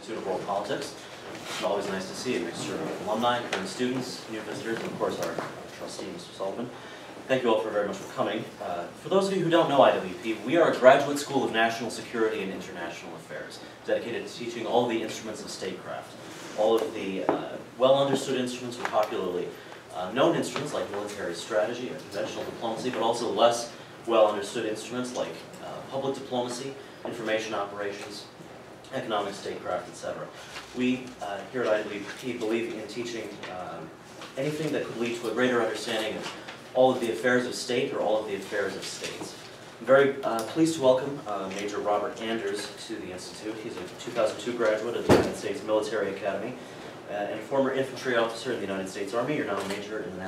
Institute of World Politics. It's always nice to see a mixture of alumni, current students, new visitors, and of course our trustee, Mr. Sullivan. Thank you all very much for coming. For those of you who don't know IWP, we are a graduate school of national security and international affairs, dedicated to teaching all of the instruments of statecraft, all of the well-understood instruments or popularly known instruments like military strategy or conventional diplomacy, but also less well-understood instruments like public diplomacy, information operations, economic statecraft, etc. We here at IWP believe in teaching anything that could lead to a greater understanding of all of the affairs of state or all of the affairs of states. I'm very pleased to welcome Major Robert Anders to the Institute. He's a 2002 graduate of the United States Military Academy and a former infantry officer in the United States Army. You're now a major in the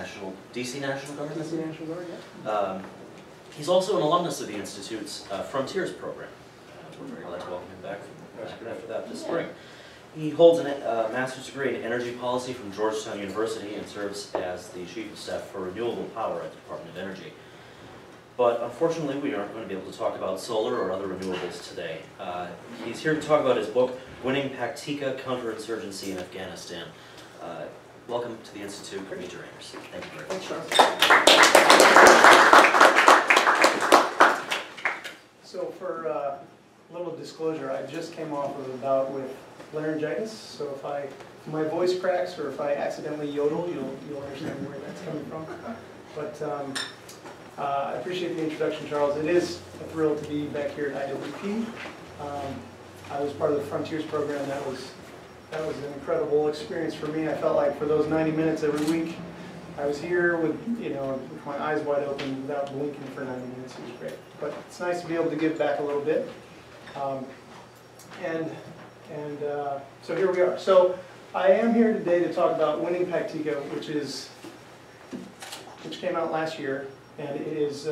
DC National Guard? DC National Guard, yeah. He's also an alumnus of the Institute's Frontiers program. We're very glad to welcome him back after that this spring. He holds a master's degree in energy policy from Georgetown University and serves as the Chief of Staff for Renewable Power at the Department of Energy. But unfortunately, we aren't going to be able to talk about solar or other renewables today. He's here to talk about his book, Winning Paktika, Counterinsurgency in Afghanistan. Welcome to the Institute, Major Anders. Thank you very much. Thanks, So for a little disclosure, I just came off of a bout with laryngitis, so if my voice cracks or if I accidentally yodel, you'll understand where that's coming from. But I appreciate the introduction, Charles. It is a thrill to be back here at IWP. I was part of the Frontiers program. That was an incredible experience for me. I felt like for those 90 minutes every week, I was here with with my eyes wide open without blinking for 90 minutes. It was great. But it's nice to be able to give back a little bit. So here we are. So I am here today to talk about Winning Paktika, which came out last year, and it is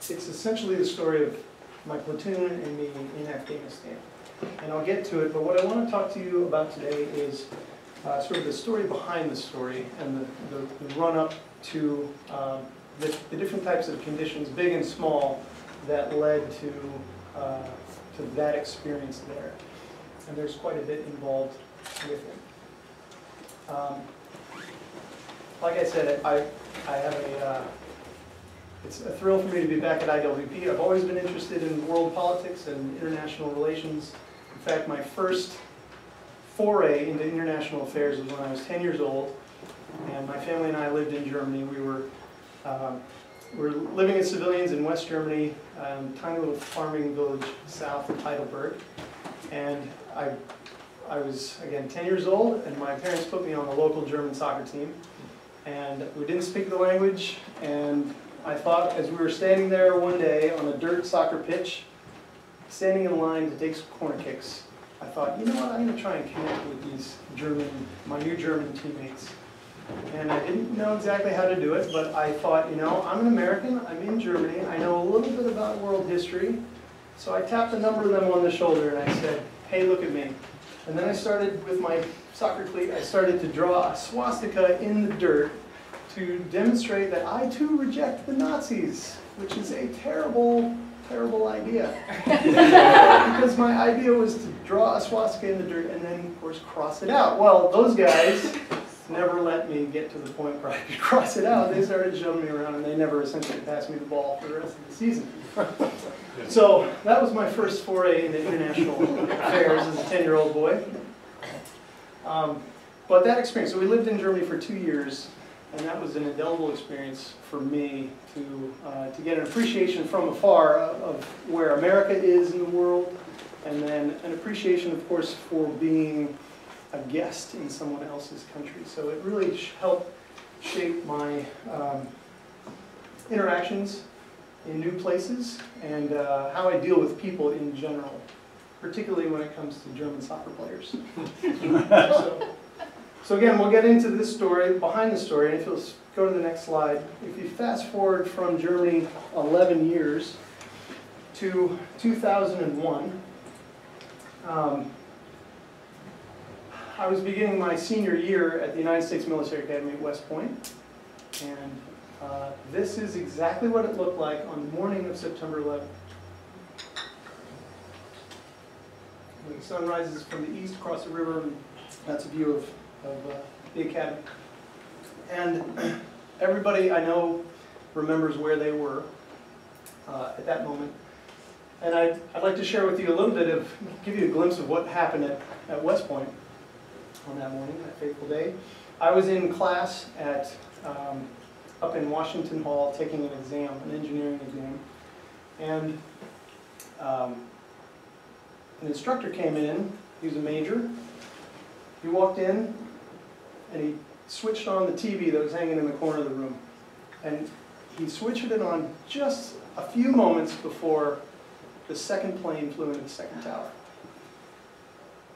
it's essentially the story of my platoon and me in Afghanistan. And I'll get to it, but what I want to talk to you about today is sort of the story behind the story and the run-up to the different types of conditions, big and small, that led to that experience there. And there's quite a bit involved with it. Like I said, I have it's a thrill for me to be back at IWP. I've always been interested in world politics and international relations. In fact, my first foray into international affairs was when I was 10 years old, and my family and I lived in Germany. We were living as civilians in West Germany, a tiny little farming village south of Heidelberg. And I was, again, 10 years old, and my parents put me on the local German soccer team. And we didn't speak the language, and I thought as we were standing there one day on a dirt soccer pitch, standing in line to take some corner kicks, I thought, you know what, I'm going to try and connect with my new German teammates. And I didn't know exactly how to do it, but I thought, I'm an American, I'm in Germany, I know a little bit about world history. So I tapped a number of them on the shoulder and I said, hey, look at me. And then I started with my soccer cleat, I started to draw a swastika in the dirt to demonstrate that I too reject the Nazis, which is a terrible, terrible idea. Because my idea was to draw a swastika in the dirt and then, of course, cross it out. Well, those guys never let me get to the point where I could cross it out. They started shoving me around and they never essentially passed me the ball for the rest of the season. So that was my first foray into international affairs as a 10-year-old boy. But that experience, so we lived in Germany for 2 years, and that was an indelible experience for me to get an appreciation from afar of where America is in the world, and then an appreciation, of course, for being a guest in someone else's country. So it really helped shape my interactions in new places and how I deal with people in general, particularly when it comes to German soccer players. So again, we'll get into this story, behind the story, and if you'll go to the next slide. If you fast forward from Germany 11 years to 2001, I was beginning my senior year at the United States Military Academy at West Point, and this is exactly what it looked like on the morning of September 11th. We The sun rises from the east across the river, and that's a view of the academy. And everybody I know remembers where they were at that moment. And I'd like to share with you a little bit of, give you a glimpse of what happened at West Point on that morning, that fateful day. I was in class at, up in Washington Hall taking an exam, an engineering exam. And an instructor came in, he was a major. He walked in and he switched on the TV that was hanging in the corner of the room. And he switched it on just a few moments before the second plane flew into the second tower.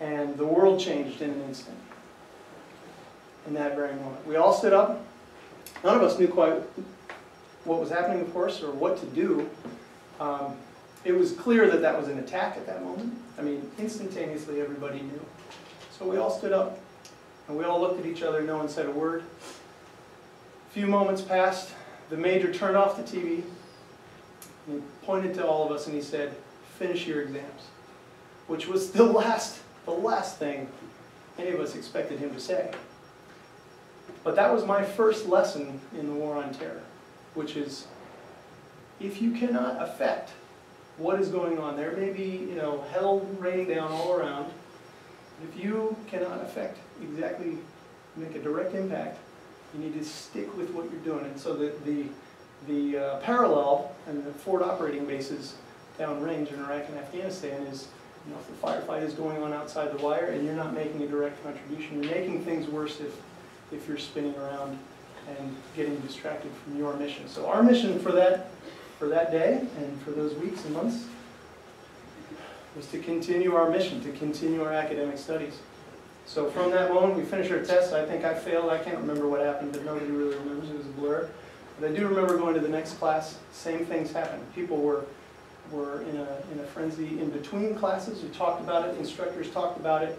And the world changed in an instant, in that very moment. We all stood up. None of us knew quite what was happening, of course, or what to do. It was clear that that was an attack at that moment. I mean, instantaneously everybody knew. So we all stood up, and we all looked at each other, no one said a word. A few moments passed, the major turned off the TV, and he pointed to all of us and he said, "Finish your exams," which was the last thing any of us expected him to say. But that was my first lesson in the War on Terror, which is, if you cannot affect what is going on, there may be, hell raining down all around. If you cannot affect exactly, make a direct impact, you need to stick with what you're doing. And so the parallel and the forward operating bases downrange in Iraq and Afghanistan is, if the firefight is going on outside the wire and you're not making a direct contribution, you're making things worse if you're spinning around and getting distracted from your mission. So our mission for that day and for those weeks and months was to continue our mission, to continue our academic studies. So from that moment, we finished our tests. I think I failed. I can't remember what happened, but nobody really remembers. It was a blur. But I do remember going to the next class. Same things happened. People were in a frenzy in between classes. We talked about it. Instructors talked about it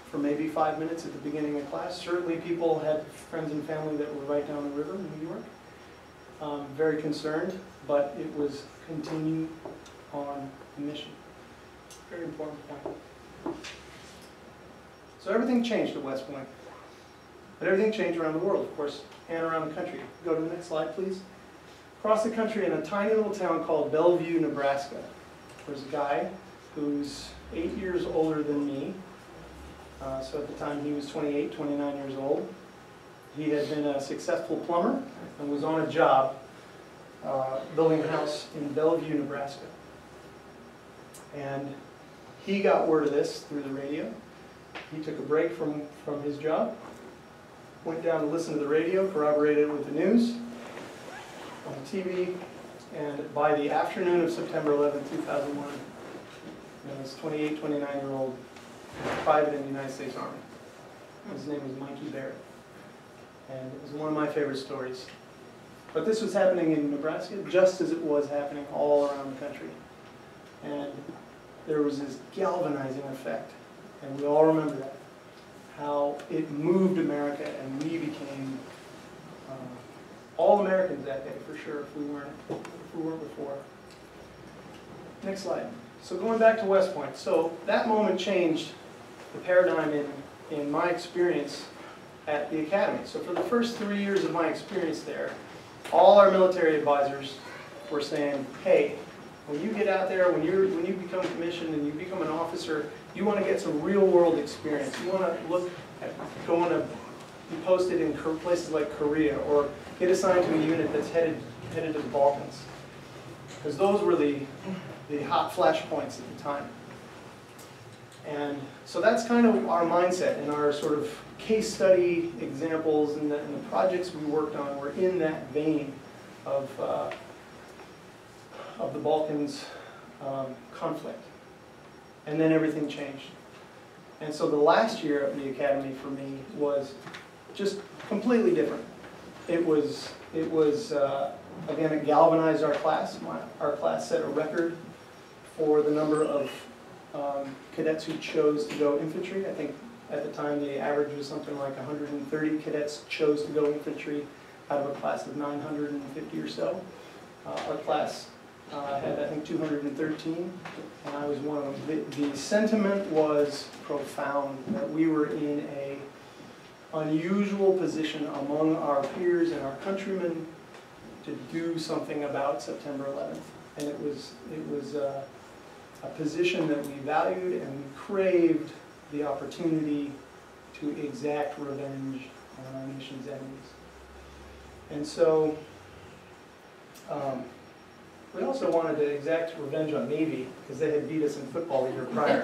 for maybe 5 minutes at the beginning of class. Certainly people had friends and family that were right down the river in New York. Very concerned, but it was continue on the mission. Very important point. So everything changed at West Point. But everything changed around the world, of course, and around the country. Go to the next slide, please. Across the country in a tiny little town called Bellevue, Nebraska, there's a guy who's 8 years older than me. So at the time he was 28, 29 years old. He had been a successful plumber and was on a job building a house in Bellevue, Nebraska. And he got word of this through the radio. He took a break from his job, went down to listen to the radio, corroborated it with the news on TV, and by the afternoon of September 11, 2001, this 28, 29-year-old private in the United States Army. His name was Mikey Barrett. And it was one of my favorite stories. But this was happening in Nebraska just as it was happening all around the country. And there was this galvanizing effect. And we all remember that. How it moved America and we became all Americans that day, for sure, if we weren't before. Next slide. So going back to West Point. So that moment changed the paradigm in my experience at the academy. So for the first 3 years of my experience there, all our military advisors were saying, hey, when you get out there, when you become commissioned and you become an officer, you want to get some real world experience. You want to look at going to be posted in places like Korea or get assigned to a unit that's headed to the Balkans. Because those were the hot flashpoints at the time. And so that's kind of our mindset and our sort of case study examples and the projects we worked on were in that vein of the Balkans conflict. And then everything changed. And so the last year at the academy for me was just completely different. It was again, it galvanized our class. Our class set a record for the number of cadets who chose to go infantry. I think at the time the average was something like 130 cadets chose to go infantry out of a class of 950 or so. Our class had, I think, 213, and I was one of them. The sentiment was profound, that we were in a unusual position among our peers and our countrymen to do something about September 11th. And it was a position that we valued, and we craved the opportunity to exact revenge on our nation's enemies. And so we also wanted to exact revenge on Navy, because they had beat us in football the year prior.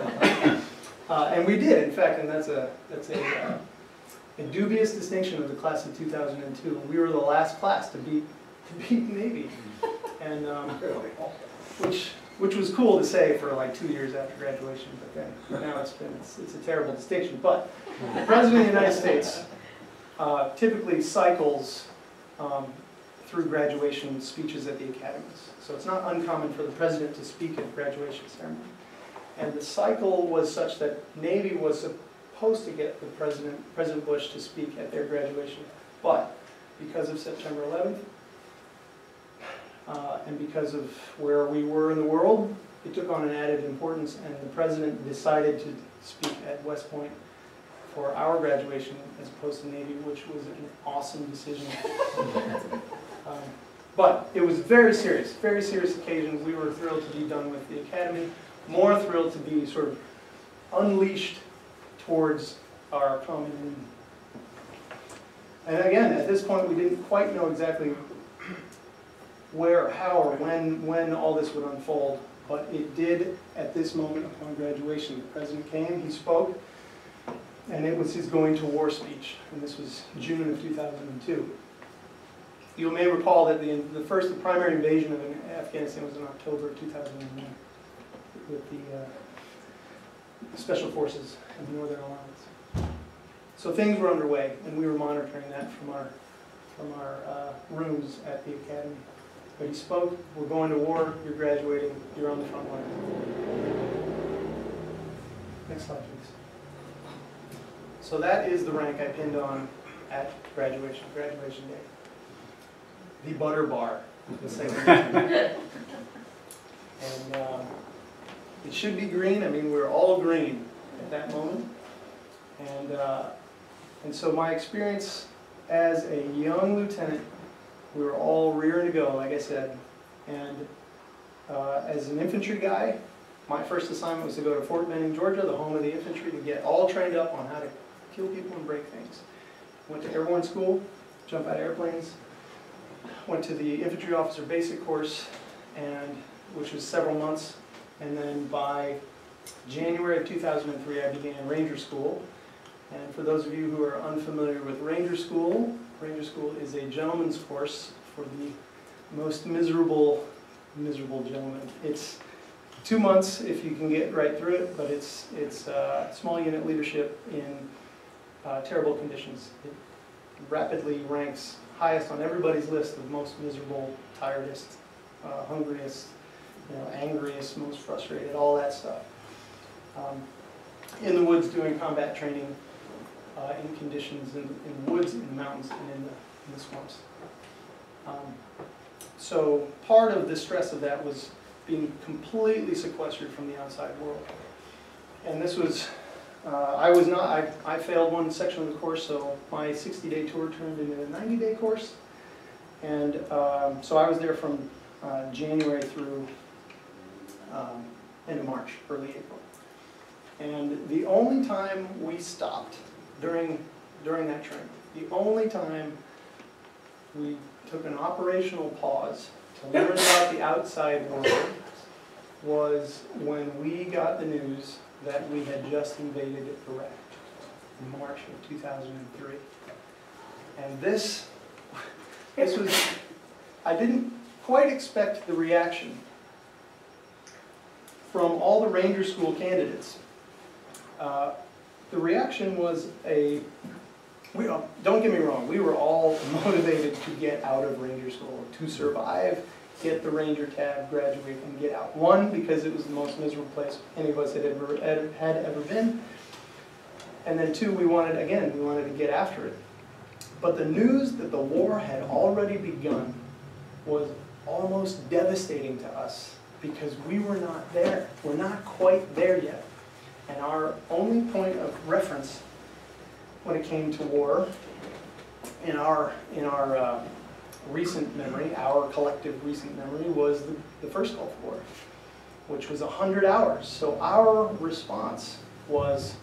And we did, in fact, and that's a dubious distinction of the class of 2002. We were the last class to beat Navy, and which was cool to say for like 2 years after graduation. But then now it's a terrible distinction. But the President of the United States typically cycles through graduation speeches at the academies. So it's not uncommon for the President to speak at graduation ceremony. And the cycle was such that Navy was supposed to get the President Bush to speak at their graduation. But because of September 11th, and because of where we were in the world, it took on an added importance, and the President decided to speak at West Point for our graduation as opposed to Navy, which was an awesome decision. But it was very serious occasion. We were thrilled to be done with the academy, more thrilled to be sort of unleashed towards our common enemy. And again, at this point, we didn't quite know exactly where, how, or when all this would unfold, but it did at this moment upon graduation. The President came, he spoke, and it was his going to war speech, and this was June of 2002. You may recall that the primary invasion of Afghanistan was in October of 2001 with the Special Forces and the Northern Alliance. So things were underway, and we were monitoring that from our rooms at the academy. But he spoke, we're going to war, you're graduating, you're on the front line. Next slide, please. So that is the rank I pinned on at graduation day. The butter bar, the second. And it should be green. I mean, we're all green at that moment. And so my experience as a young lieutenant, we were all rearing to go, like I said. And as an infantry guy, my first assignment was to go to Fort Benning, Georgia, the home of the infantry, to get all trained up on how to kill people and break things. Went to airborne school, jump out of airplanes. Went to the infantry officer basic course, which was several months. And then by January of 2003, I began Ranger School. And for those of you who are unfamiliar with Ranger School is a gentleman's course for the most miserable gentlemen. It's 2 months if you can get right through it, but it's small unit leadership in terrible conditions. It rapidly ranks highest on everybody's list of most miserable, tiredest, hungriest, angriest, most frustrated, all that stuff. In the woods doing combat training, in conditions in the woods, in the mountains, and in the swamps. So part of the stress of that was being completely sequestered from the outside world. And this was, I failed one section of the course, so my 60-day tour turned into a 90-day course. And so I was there from January through end of March, early April. And the only time we stopped during that training, the only time we took an operational pause to learn about the outside world was when we got the news that we had just invaded Iraq in March of 2003. And this was, I didn't quite expect the reaction from all the Ranger School candidates. The reaction was don't get me wrong, we were all motivated to get out of Ranger School, to survive, get the Ranger tab, graduate, and get out. One, because it was the most miserable place any of us had ever been. And then two, we wanted to get after it. But the news that the war had already begun was almost devastating to us because we were not there. We're not quite there yet. And our only point of reference when it came to war in our recent memory, our collective recent memory, was the first Gulf War, which was 100 hours. So our response was,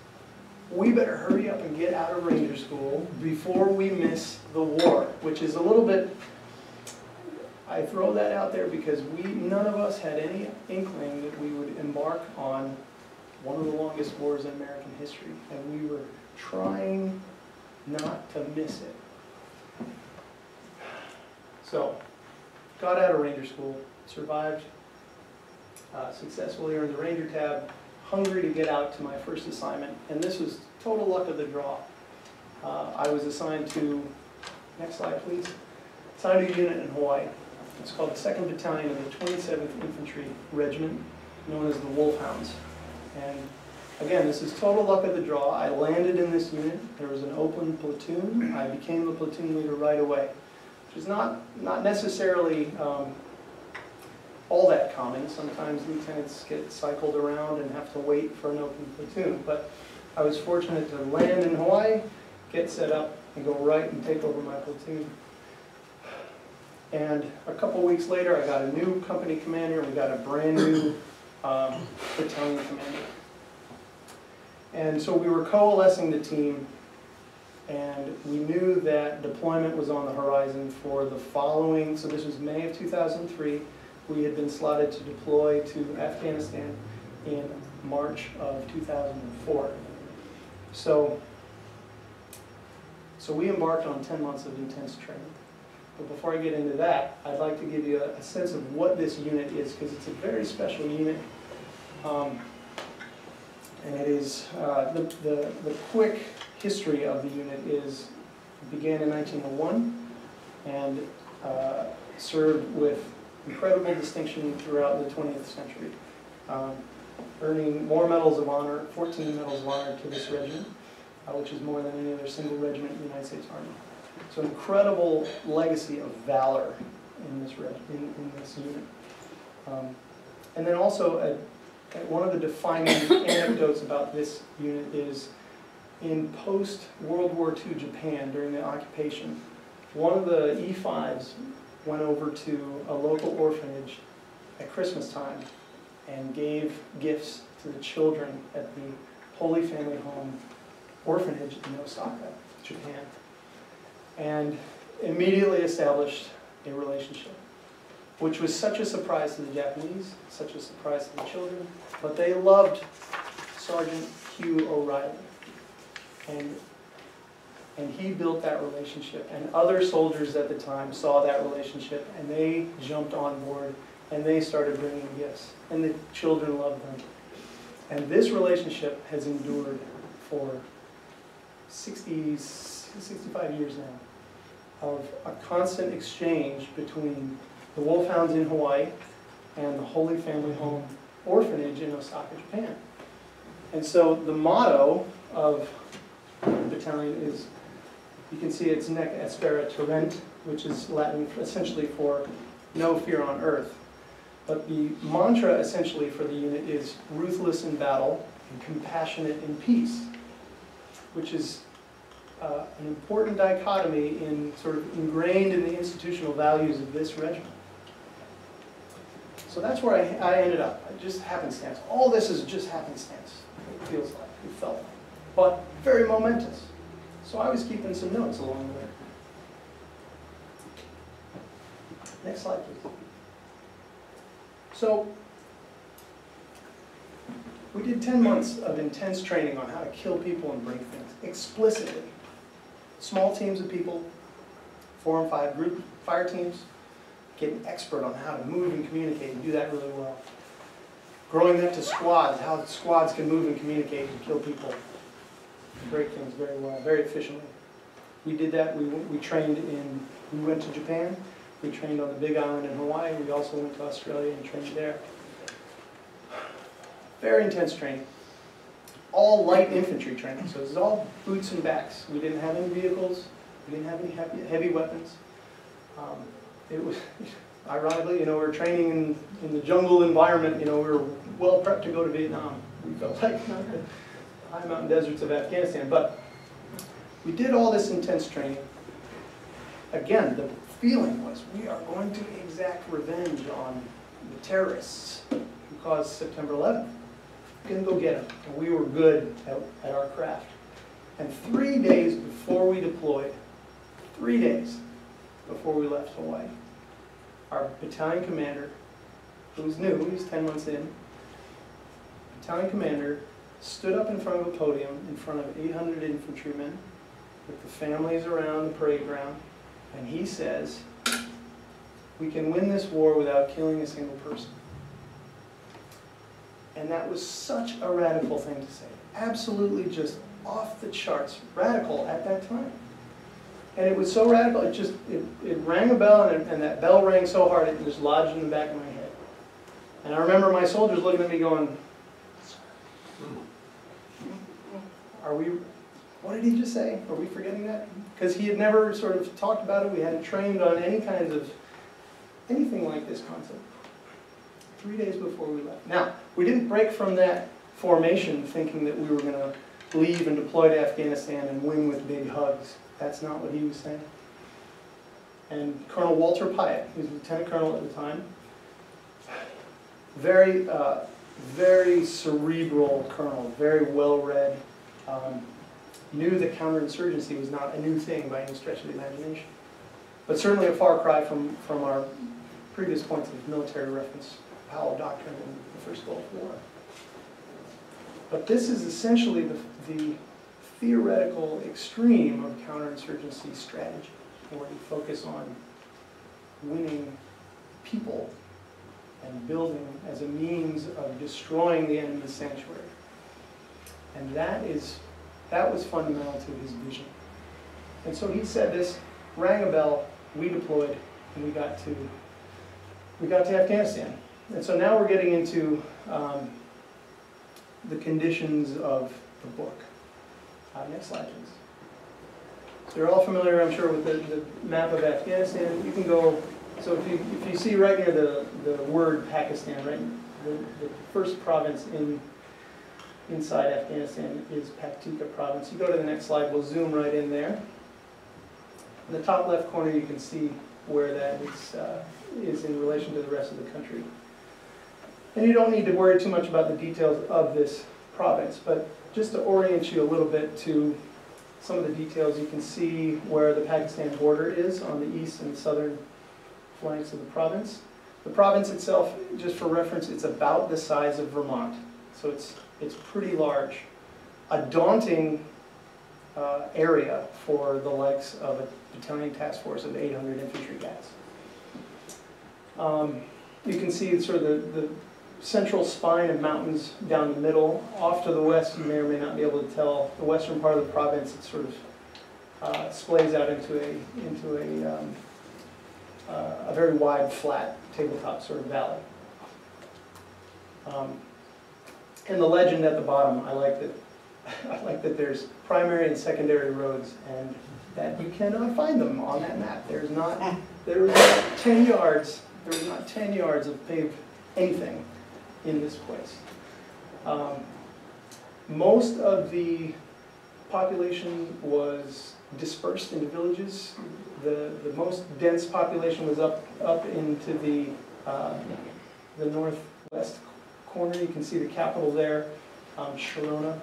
we better hurry up and get out of Ranger School before we miss the war, which is a little bit, I throw that out there because none of us had any inkling that we would embark on one of the longest wars in American history, and we were trying not to miss it. So, got out of Ranger School, survived, successfully earned the Ranger tab, hungry to get out to my first assignment, and this was total luck of the draw. I was assigned to, next slide please, assigned to a unit in Hawaii. It's called the 2nd Battalion of the 27th Infantry Regiment, known as the Wolfhounds. And again, this is total luck of the draw. I landed in this unit, there was an open platoon, I became the platoon leader right away, which is not necessarily all that common. Sometimes lieutenants get cycled around and have to wait for an open platoon, but I was fortunate to land in Hawaii, get set up, and go right and take over my platoon. And a couple weeks later, I got a new company commander, and we got a brand new battalion commander. And so we were coalescing the team, and we knew that deployment was on the horizon for the following, so this was May of 2003. We had been slotted to deploy to Afghanistan in March of 2004. So we embarked on 10 months of intense training. But before I get into that, I'd like to give you a sense of what this unit is, because it's a very special unit. And it is, the quick history of the unit is, it began in 1901 and served with incredible distinction throughout the 20th century, earning more medals of honor, 14 medals of honor to this regiment, which is more than any other single regiment in the United States Army. So incredible legacy of valor in this unit. And then also, one of the defining anecdotes about this unit is in post-World War II Japan, during the occupation, one of the E5s went over to a local orphanage at Christmas time and gave gifts to the children at the Holy Family Home orphanage in Osaka, Japan, and immediately established a relationship, which was such a surprise to the Japanese, such a surprise to the children, but they loved Sergeant Hugh O'Reilly. And he built that relationship, and other soldiers at the time saw that relationship, and they jumped on board, and they started bringing gifts, and the children loved them. And this relationship has endured for 65 years now, of a constant exchange between the Wolfhounds in Hawaii and the Holy Family Home orphanage in Osaka, Japan. And so the motto of the battalion is, you can see it's nec aspera torrent, which is Latin essentially for no fear on earth. But the mantra essentially for the unit is ruthless in battle and compassionate in peace, which is an important dichotomy in sort of ingrained in the institutional values of this regiment. So that's where I ended up. Just happenstance. All this is just happenstance. It feels like, it felt like, but very momentous. So I was keeping some notes along the way. Next slide, please. So we did 10 months of intense training on how to kill people and break things, explicitly. Small teams of people, 4 and 5 group fire teams, getting expert on how to move and communicate and do that really well. Growing that to squads, how squads can move and communicate and kill people and break things very well, very efficiently. We did that. We trained in, we went to Japan. We trained on the Big Island in Hawaii. We also went to Australia and trained there. Very intense training. All light infantry training. So this is all boots and backs. We didn't have any vehicles. We didn't have any heavy weapons. It was ironically, you know, we were training in the jungle environment. You know, we were well prepped to go to Vietnam. We felt like not the high mountain deserts of Afghanistan. But we did all this intense training. Again, the feeling was we are going to exact revenge on the terrorists who caused September 11th. We're going to go get them. And we were good at our craft. And 3 days before we deployed, 3 days before we left Hawaii, our battalion commander, who's new, he's 10 months in, battalion commander stood up in front of a podium in front of 800 infantrymen with the families around the parade ground, and he says, we can win this war without killing a single person. And that was such a radical thing to say. Absolutely just off the charts radical at that time. And it was so radical, it rang a bell, and that bell rang so hard it just lodged in the back of my head. And I remember my soldiers looking at me going, what did he just say? Are we forgetting that? Because he had never sort of talked about it. We hadn't trained on anything like this concept. 3 days before we left. Now, we didn't break from that formation thinking that we were going to leave and deploy to Afghanistan and win with big hugs. That's not what he was saying. And Colonel Walter Piatt, who's lieutenant colonel at the time, very, very cerebral colonel, very well-read, knew that counterinsurgency was not a new thing by any stretch of the imagination, but certainly a far cry from our previous points of military reference, Powell Doctrine in the First Gulf War. But this is essentially the theoretical extreme of counterinsurgency strategy, where you focus on winning people and building as a means of destroying the enemy's sanctuary. And that was fundamental to his vision. And so he said this, rang a bell, we deployed, and we got to Afghanistan. And so now we're getting into the conditions of the book. Next slide, please. So you're all familiar, I'm sure, with the map of Afghanistan. You can go, so if you see right near the word Pakistan, right, the first province inside Afghanistan is Paktika province. You go to the next slide, we'll zoom right in there. In the top left corner, you can see where that is in relation to the rest of the country. And you don't need to worry too much about the details of this province, but just to orient you a little bit to some of the details, you can see where the Pakistan border is on the east and southern flanks of the province. The province itself, just for reference, it's about the size of Vermont, so it's pretty large. A daunting area for the likes of a battalion task force of 800 infantry guys. You can see sort of the central spine of mountains down the middle. Off to the west, you may or may not be able to tell, the western part of the province, it sort of splays out into a very wide, flat, tabletop sort of valley. And the legend at the bottom, I like that there's primary and secondary roads, and that you cannot find them on that map. There was not 10 yards. There was not 10 yards of paved anything in this place. Most of the population was dispersed into villages. The most dense population was up into the northwest corner. You can see the capital there, Sharona,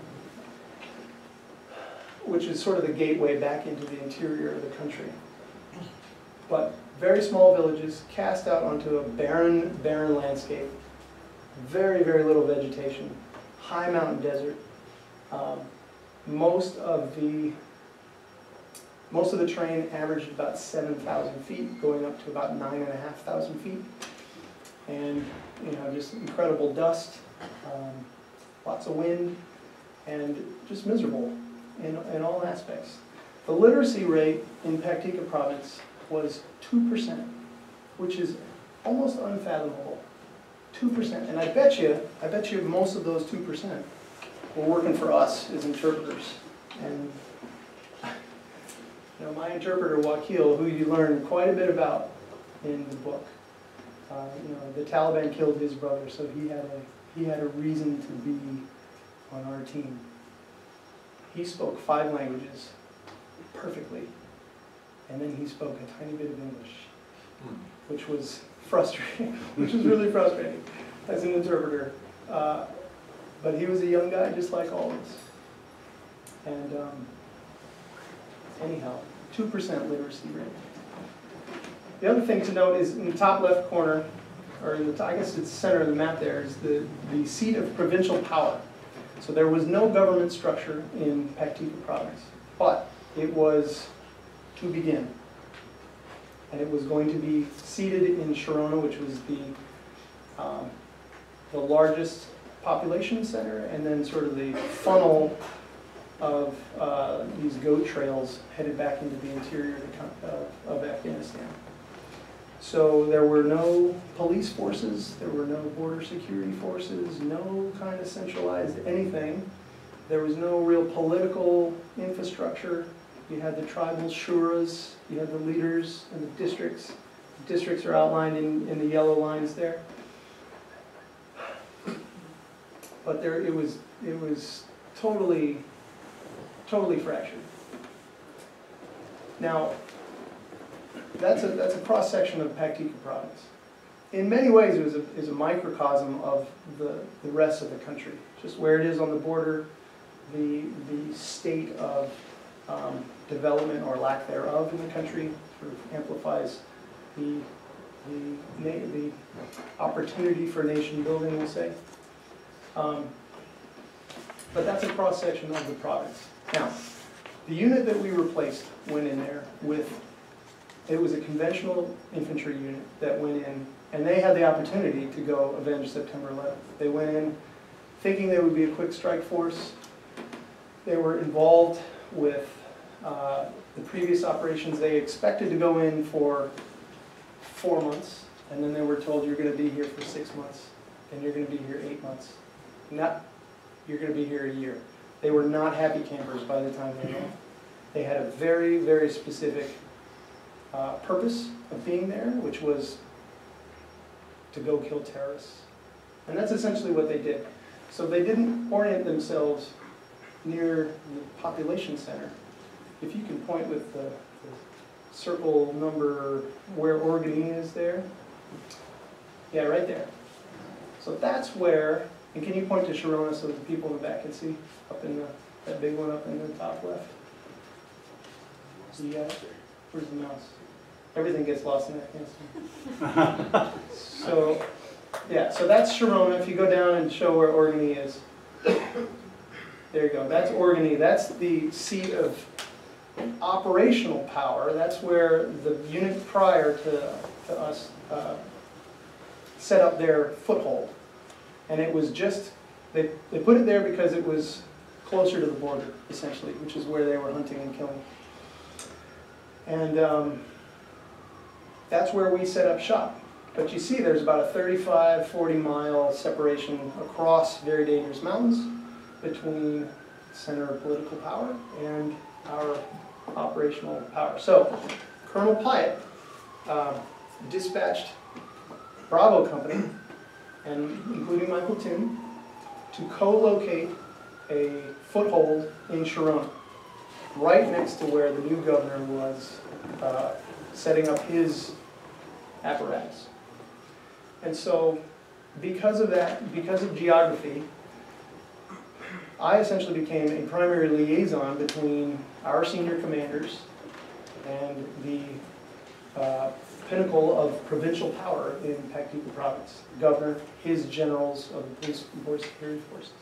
which is sort of the gateway back into the interior of the country. But very small villages cast out onto a barren landscape. Very, very little vegetation. High mountain desert. Most of the terrain averaged about 7,000 feet, going up to about 9,500 feet. And just incredible dust, lots of wind, and just miserable in all aspects. The literacy rate in Paktika province was 2%, which is almost unfathomable. 2%, and I bet you most of those 2% were working for us as interpreters. And my interpreter Wakil, who you learn quite a bit about in the book, the Taliban killed his brother, so he had a reason to be on our team. He spoke 5 languages perfectly, and then he spoke a tiny bit of English, which was frustrating, which was really frustrating as an interpreter. But he was a young guy just like all of us. And anyhow, 2% literacy rate. The other thing to note is in the top left corner, or in the, I guess it's the center of the map there, is the seat of provincial power. So there was no government structure in Paktika province, but it was to begin. And it was going to be seated in Sharona, which was the largest population center, and then sort of the funnel of these goat trails headed back into the interior of Afghanistan. So there were no police forces, there were no border security forces, no kind of centralized anything. There was no real political infrastructure. You had the tribal shuras, you had the leaders and the districts. The districts are outlined in the yellow lines there. But it was totally fractured. Now, that's a cross section of Paktika province. In many ways, it is a microcosm of the rest of the country. Just where it is on the border, the state of development or lack thereof in the country sort of amplifies the opportunity for nation building, we'll say. But that's a cross section of the province. Now, the unit that we replaced went in there with, it was a conventional infantry unit that went in, and they had the opportunity to go avenge September 11th. They went in thinking they would be a quick strike force. They were involved with the previous operations. They expected to go in for 4 months, and then they were told you're going to be here for 6 months, and you're going to be here 8 months. You're going to be here a year. They were not happy campers by the time they left. They had a very, very specific purpose of being there, which was to go kill terrorists. And that's essentially what they did. So they didn't orient themselves near the population center. If you can point with the circle number where Organy is there. Yeah, right there. So that's where, and can you point to Sharona so that the people in the back can see? Up in that big one up in the top left. You got it? Where's the mouse? Everything gets lost in Afghanistan. So, yeah, so that's Sharona. If you go down and show where Organy is. There you go. That's Organy. That's the seat of operational power. That's where the unit prior to us set up their foothold. And it was just, they put it there because it was closer to the border, essentially, which is where they were hunting and killing. And that's where we set up shop. But you see there's about a 35, 40-mile separation across very dangerous mountains between the center of political power and our operational power. So Colonel Piatt dispatched Bravo Company, and including my platoon, to co-locate a foothold in Sharona, right next to where the new governor was setting up his apparatus. And so, because of that, because of geography, I essentially became a primary liaison between our senior commanders and the pinnacle of provincial power in Paktika province, the governor, his generals of the police and border security forces.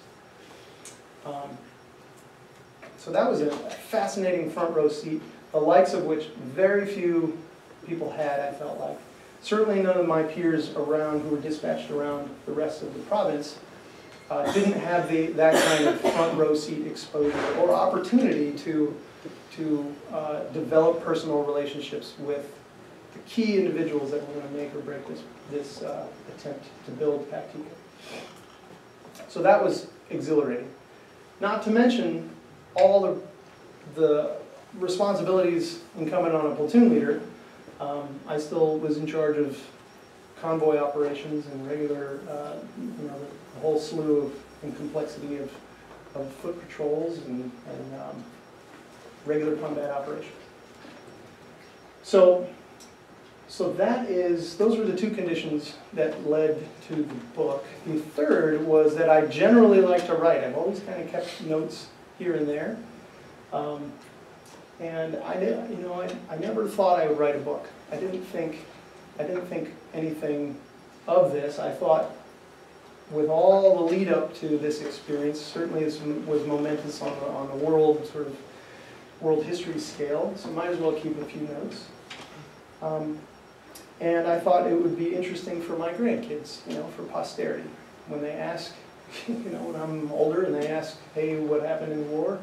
So that was a fascinating front row seat, the likes of which very few people had, I felt like. Certainly none of my peers around who were dispatched around the rest of the province didn't have that kind of front row seat exposure or opportunity to develop personal relationships with the key individuals that were going to make or break this attempt to build Paktika. So that was exhilarating. Not to mention all the responsibilities incumbent on a platoon leader. I still was in charge of convoy operations and regular, you know, the whole slew of and complexity of foot patrols and regular combat operations. So those were the two conditions that led to the book. The third was that I generally like to write. I've always kind of kept notes here and there. And I never thought I would write a book. I didn't think anything of this. I thought with all the lead up to this experience, certainly it was momentous on the world history scale, so might as well keep a few notes. And I thought it would be interesting for my grandkids, you know, for posterity. When they ask, you know, when I'm older and they ask, hey, what happened in the war?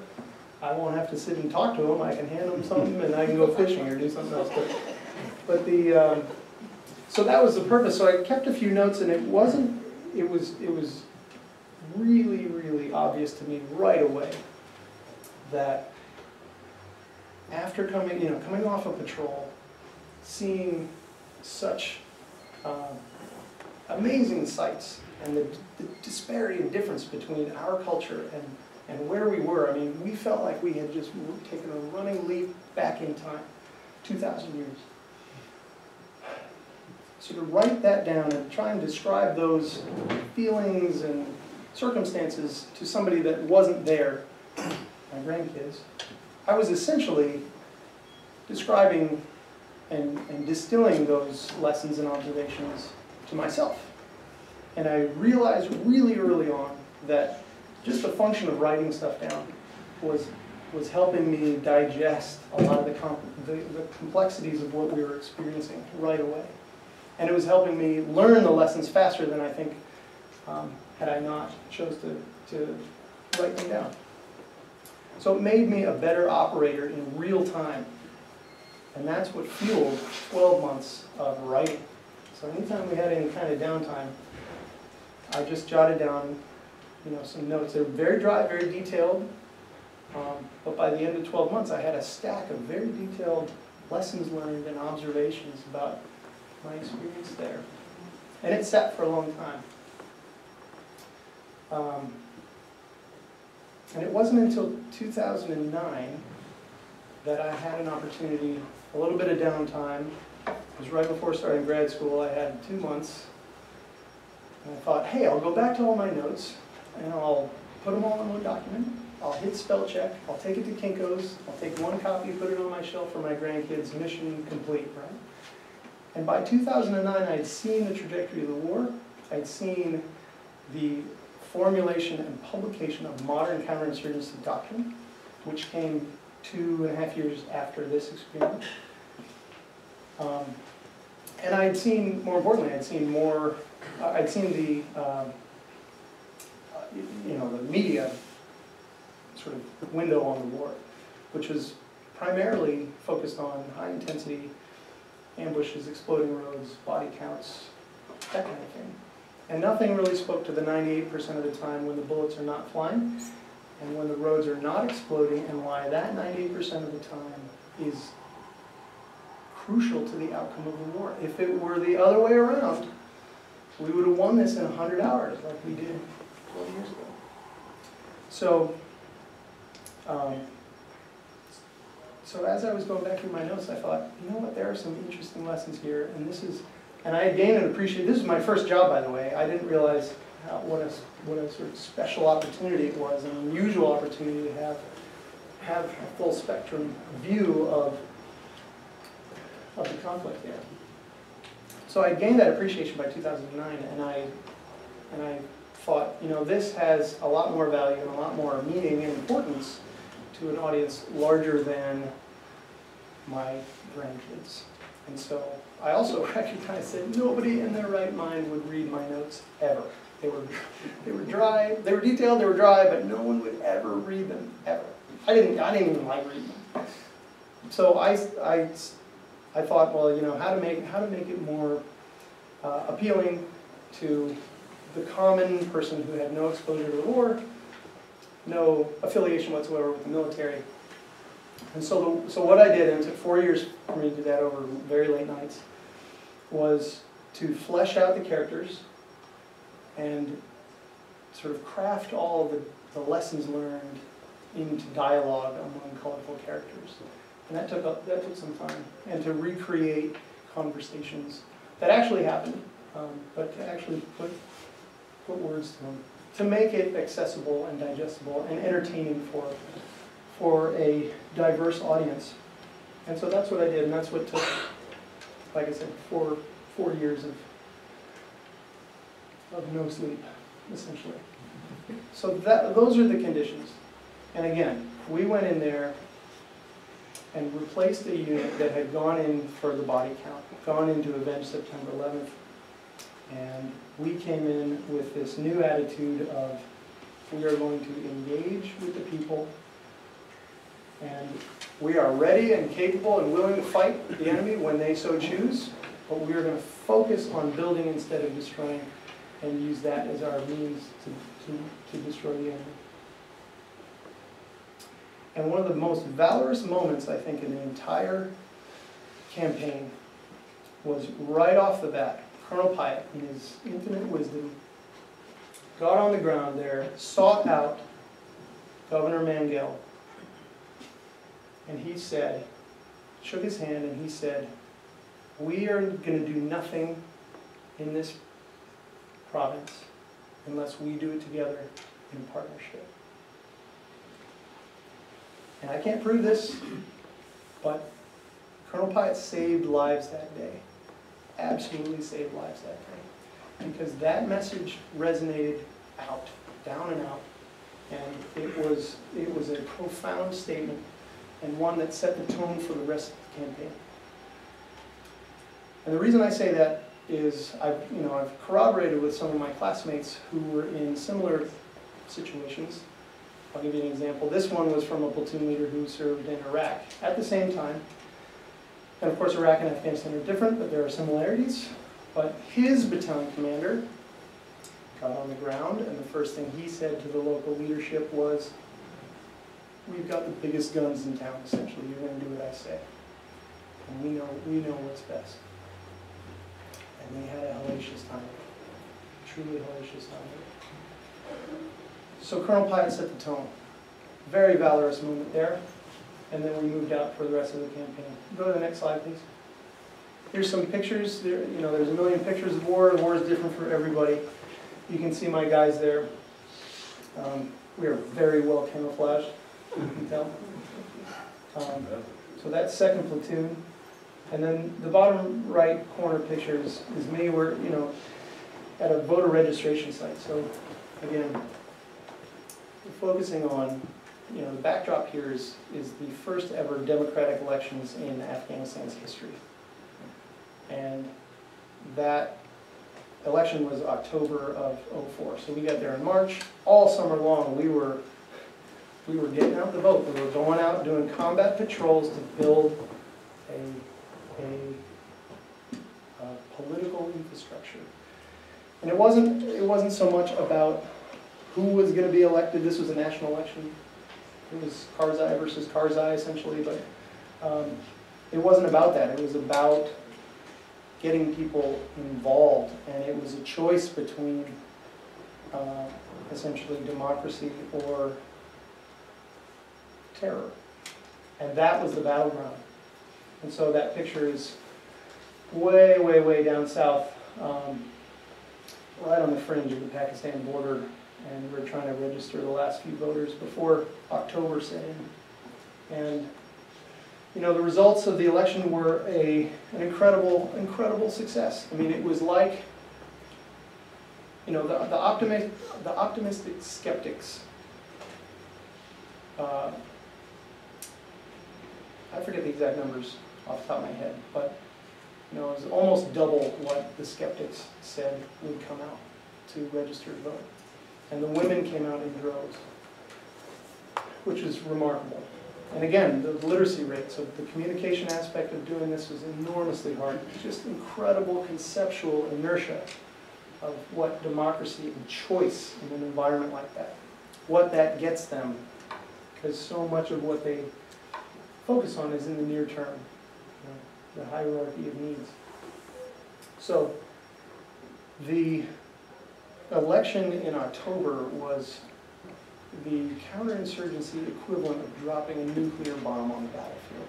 I won't have to sit and talk to them. I can hand them something and I can go fishing or do something else. So that was the purpose. So I kept a few notes, and it was really, really obvious to me right away that after coming off a patrol, seeing such amazing sights and the disparity and difference between our culture and where we were. I mean, we felt like we had just taken a running leap back in time, 2,000 years. So to write that down and try and describe those feelings and circumstances to somebody that wasn't there, my grandkids, I was essentially describing and distilling those lessons and observations to myself. And I realized really early on that just the function of writing stuff down was helping me digest a lot of the complexities of what we were experiencing right away. And it was helping me learn the lessons faster than I think had I not chose to write them down. So it made me a better operator in real time. And that's what fueled 12 months of writing. So anytime we had any kind of downtime, I just jotted down, you know, some notes. They were very dry, very detailed. But by the end of 12 months, I had a stack of very detailed lessons learned and observations about my experience there. And it sat for a long time. And it wasn't until 2009 that I had an opportunity, a little bit of downtime. It was right before starting grad school. I had 2 months. And I thought, hey, I'll go back to all my notes, and I'll put them all in one document. I'll hit spell check. I'll take it to Kinko's. I'll take one copy, put it on my shelf for my grandkids. Mission complete, right? And by 2009, I'd seen the trajectory of the war. I'd seen the formulation and publication of modern counterinsurgency doctrine, which came 2.5 years after this experience. And I'd seen, more importantly, I'd seen the, you know, the media sort of window on the war, which was primarily focused on high intensity ambushes, exploding roads, body counts, that kind of thing. And nothing really spoke to the 98% of the time when the bullets are not flying and when the roads are not exploding, and why that 98% of the time is crucial to the outcome of the war. If it were the other way around, we would have won this in 100 hours like we did 12 years ago. So, so as I was going back through my notes, I thought, you know what, there are some interesting lessons here, and I had gained an appreciation. This was my first job, by the way. I didn't realize what a sort of special opportunity it was, an unusual opportunity to have a full spectrum view of the conflict there. So I gained that appreciation by 2009, and I thought, you know, this has a lot more value and a lot more meaning and importance to an audience larger than my grandkids. And so I also recognized that nobody in their right mind would read my notes ever. They were dry, they were detailed, they were dry, but no one would ever read them, ever. I didn't even like reading them. So I thought, well, you know, how to make it more appealing to the common person who had no exposure to the war, no affiliation whatsoever with the military. And so what I did, and it took 4 years for me to do that over very late nights, was to flesh out the characters and sort of craft all the lessons learned into dialogue among colorful characters. And that took some time. And to recreate conversations that actually happened, but to actually put words to them, to make it accessible and digestible and entertaining for a diverse audience. And so that's what I did, and that's what took, like I said, four years of no sleep, essentially. So those are the conditions. And again, we went in there and replaced a unit that had gone in for the body count, gone in to avenge September 11th. And we came in with this new attitude of, we are going to engage with the people, and we are ready and capable and willing to fight the enemy when they so choose, but we are going to focus on building instead of destroying, and use that as our means to destroy the enemy. And one of the most valorous moments, I think, in the entire campaign was right off the bat. Colonel Piatt, in his infinite wisdom, got on the ground there, sought out Governor Mangel, and he said, shook his hand and he said, we are going to do nothing in this province unless we do it together in partnership. And I can't prove this, but Colonel Piatt saved lives that day. Absolutely saved lives that day. Because that message resonated out, down and out. And it was a profound statement, and one that set the tone for the rest of the campaign. And the reason I say that is I've corroborated with some of my classmates who were in similar situations. I'll give you an example. This one was from a platoon leader who served in Iraq at the same time. And of course, Iraq and Afghanistan are different, but there are similarities. But his battalion commander got on the ground, and the first thing he said to the local leadership was, we've got the biggest guns in town, essentially. You're going to do what I say. And we know what's best. And they had a hellacious time. Truly hellacious time. So Colonel Piatt set the tone. Very valorous movement there. And then we moved out for the rest of the campaign. Go to the next slide, please. Here's some pictures. There's a million pictures of war. War is different for everybody. You can see my guys there. We are very well camouflaged, you can tell. So that's 2nd Platoon. And then the bottom right corner picture is me. We're at a voter registration site. So again, we're focusing on, the backdrop here is the first ever democratic elections in Afghanistan's history. And that election was October of '04. So we got there in March. All summer long, we were getting out the vote. We were going out doing combat patrols to build a political infrastructure. And it wasn't so much about who was going to be elected. This was a national election. It was Karzai versus Karzai, essentially, but it wasn't about that. It was about getting people involved, and it was a choice between essentially democracy or terror. And that was the battleground. And so that picture is way, way, way down south, right on the fringe of the Pakistan border, and we're trying to register the last few voters before October set in. And the results of the election were an incredible, incredible success. I mean, it was like, the optimistic skeptics. I forget the exact numbers off the top of my head, but it was almost double what the skeptics said would come out to register to vote. And the women came out in droves, which is remarkable. And again, the literacy rate, so the communication aspect of doing this was enormously hard. Just incredible conceptual inertia of what democracy and choice in an environment like that, what that gets them, because so much of what they focus on is in the near term, the hierarchy of needs. So The election in October was the counterinsurgency equivalent of dropping a nuclear bomb on the battlefield.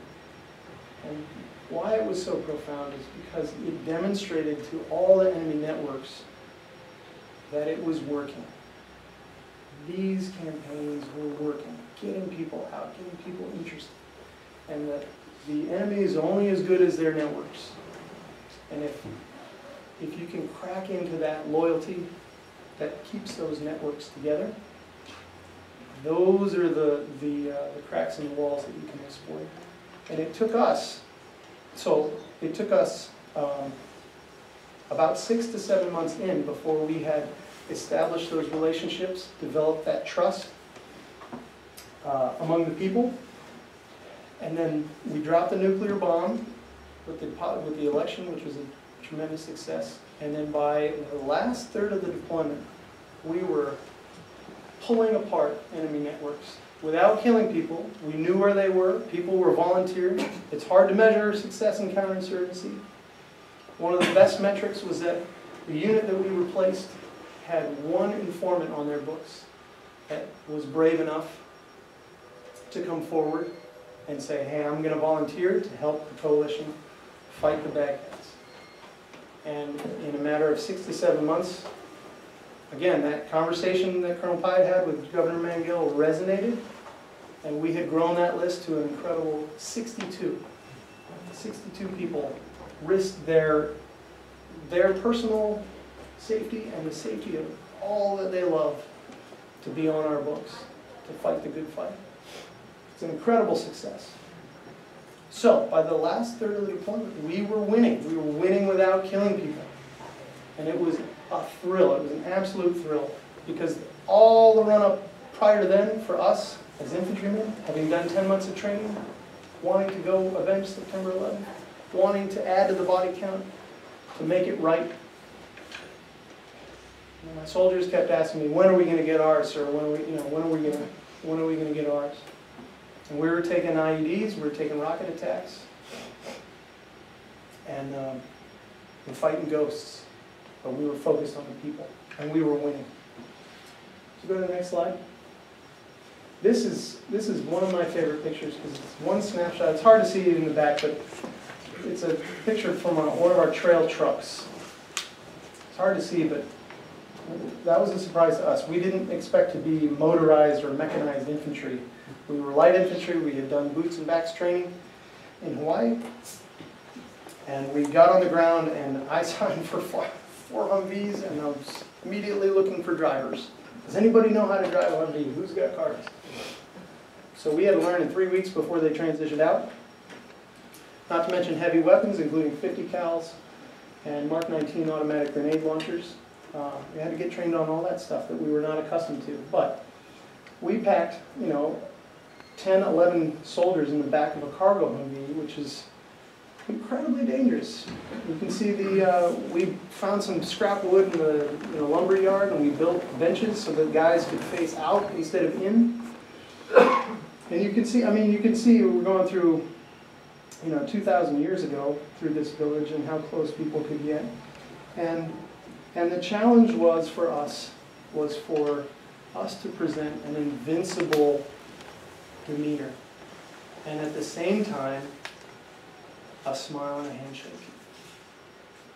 And why it was so profound is because it demonstrated to all the enemy networks that it was working. These campaigns were working, getting people out, getting people interested. And that the enemy is only as good as their networks. And if you can crack into that loyalty that keeps those networks together, those are the cracks in the walls that you can exploit. And it took us, about 6 to 7 months in before we had established those relationships, developed that trust among the people. And then we dropped the nuclear bomb with the election, which was a tremendous success. And then by the last third of the deployment, we were pulling apart enemy networks without killing people. We knew where they were. People were volunteering. It's hard to measure success in counterinsurgency. One of the best metrics was that the unit that we replaced had one informant on their books that was brave enough to come forward and say, hey, I'm going to volunteer to help the coalition fight the bad guys. And in a matter of 6 to 7 months, again, that conversation that Colonel Piatt had with Governor Mangill resonated, and we had grown that list to an incredible 62. 62 people risked their personal safety and the safety of all that they love to be on our books, to fight the good fight. It's an incredible success. So, by the last third of the deployment, we were winning. We were winning without killing people. And it was a thrill. It was an absolute thrill. Because all the run-up prior to then, for us, as infantrymen, having done 10 months of training, wanting to go avenge September 11th, wanting to add to the body count, to make it right. And my soldiers kept asking me, when are we going to get ours, sir? When are we going to get ours? And we were taking IEDs, we were taking rocket attacks, and fighting ghosts. But we were focused on the people, and we were winning. So go to the next slide. This is one of my favorite pictures because it's one snapshot. It's hard to see it in the back, but it's a picture from one of our trail trucks. It's hard to see, but that was a surprise to us. We didn't expect to be motorized or mechanized infantry. We were light infantry. We had done boots and backs training in Hawaii. And we got on the ground, and I signed for 4 Humvees, and I was immediately looking for drivers. Does anybody know how to drive a Humvee? Who's got cars? So we had to learn in 3 weeks before they transitioned out. Not to mention heavy weapons, including 50 cals and Mark 19 automatic grenade launchers. We had to get trained on all that stuff that we were not accustomed to. But we packed, 10, 11 soldiers in the back of a cargo Humvee, which is incredibly dangerous. You can see we found some scrap wood in the lumber yard, and we built benches so that guys could face out instead of in. And you can see we're going through, 2,000 years ago through this village and how close people could get. And the challenge was for us to present an invincible demeanor, and at the same time, a smile and a handshake.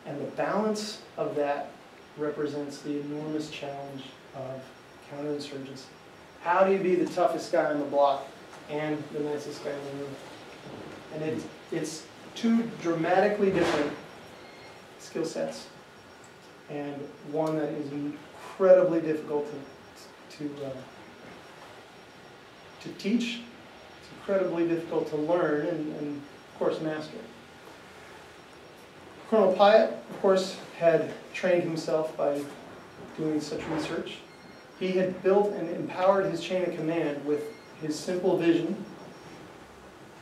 And the balance of that represents the enormous challenge of counterinsurgency. How do you be the toughest guy on the block and the nicest guy in the room? And it's two dramatically different skill sets, and one that is incredibly difficult to teach. It's incredibly difficult to learn and of course, master. Colonel Piatt, of course, had trained himself by doing such research. He had built and empowered his chain of command with his simple vision,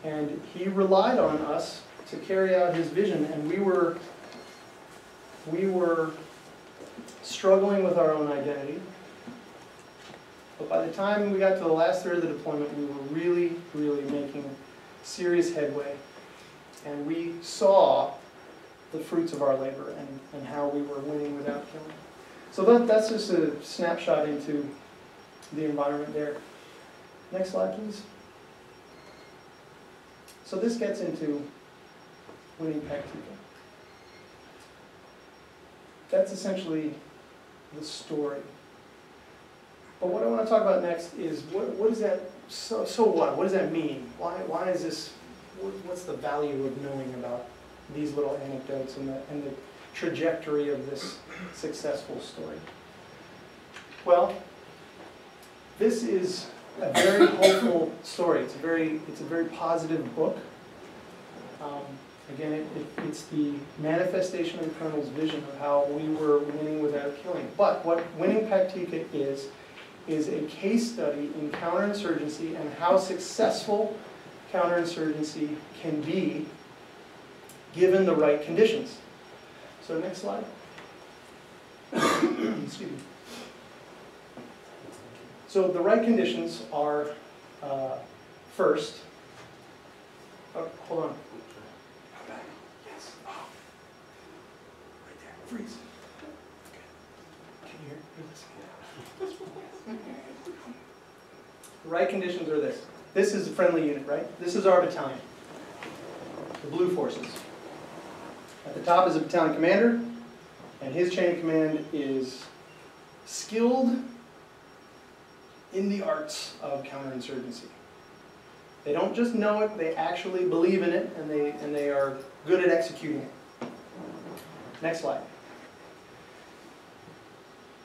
and he relied on us to carry out his vision, and we were struggling with our own identity. But by the time we got to the last third of the deployment, we were really, really making serious headway. And we saw the fruits of our labor and how we were winning without killing. So that's just a snapshot into the environment there. Next slide, please. So this gets into winning Paktika. That's essentially the story. But what I want to talk about next is what is that, so what? What does that mean? Why is this, what's the value of knowing about these little anecdotes and the trajectory of this successful story? Well, this is a very hopeful story. It's a very positive book. Again, it's the manifestation of the Colonel's vision of how we were winning without killing. But what winning Paktika is a case study in counterinsurgency and how successful counterinsurgency can be given the right conditions. So next slide. Excuse me. So the right conditions are, first, hold on. Come back. Yes. Oh. Right there. Freeze. Okay. Can you hear this? The right conditions are this. This is a friendly unit, right? This is our battalion, the Blue Forces. At the top is a battalion commander, and his chain of command is skilled in the arts of counterinsurgency. They don't just know it, they actually believe in it, and they are good at executing it. Next slide.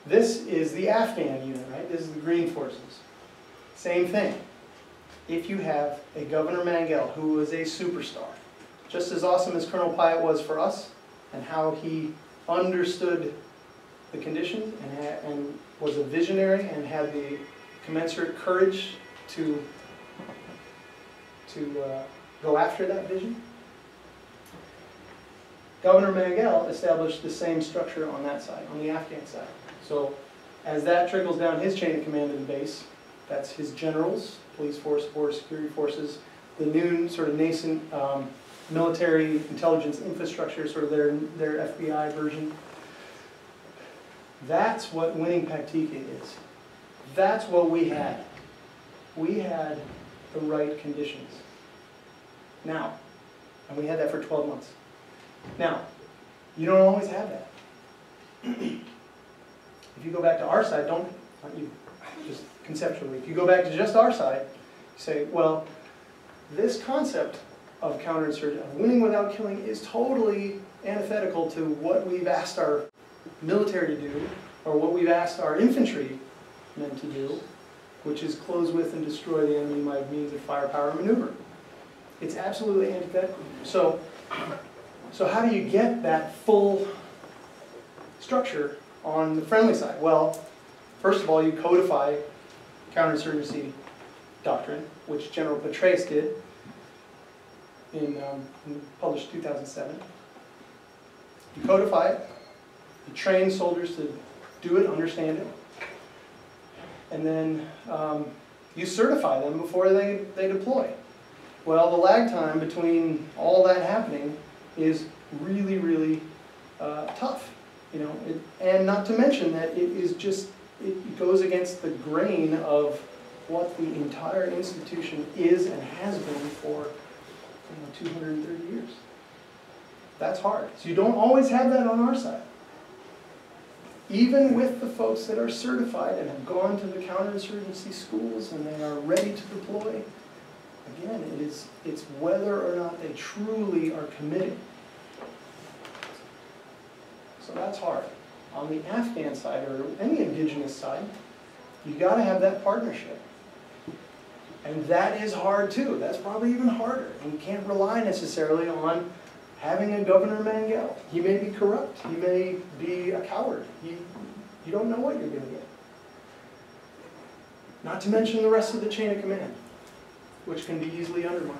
This is the Afghan unit, right? This is the Green Forces. Same thing. If you have a Governor Mangel who was a superstar, just as awesome as Colonel Piatt was for us, and how he understood the conditions and was a visionary and had the commensurate courage to go after that vision. Governor Mangel established the same structure on that side, on the Afghan side. So as that trickles down his chain of command to the base, that's his generals, police force, border security forces, the new sort of nascent military intelligence infrastructure, sort of their FBI version. That's what winning Paktika is. That's what we had. We had the right conditions. Now, and we had that for 12 months. Now, you don't always have that. If you go back to our side, not you, just conceptually, if you go back to just our side, you say, well, this concept of counterinsurgency, of winning without killing, is totally antithetical to what we've asked our military to do, or what we've asked our infantrymen to do, which is close with and destroy the enemy by means of firepower and maneuver. It's absolutely antithetical. So how do you get that full structure on the friendly side? Well, first of all, you codify counterinsurgency doctrine, which General Petraeus did in published 2007. You codify it, you train soldiers to do it, understand it, and then you certify them before they deploy. Well, the lag time between all that happening is really, really tough, you know, and not to mention that it goes against the grain of what the entire institution is and has been for 230 years. That's hard. So you don't always have that on our side. Even with the folks that are certified and have gone to the counterinsurgency schools and they are ready to deploy, again, it's whether or not they truly are committed. So that's hard. On the Afghan side, or any indigenous side, you got to have that partnership. And that is hard too. That's probably even harder. And you can't rely necessarily on having a Governor Mangel. He may be corrupt. He may be a coward. You don't know what you're going to get. Not to mention the rest of the chain of command, which can be easily undermined.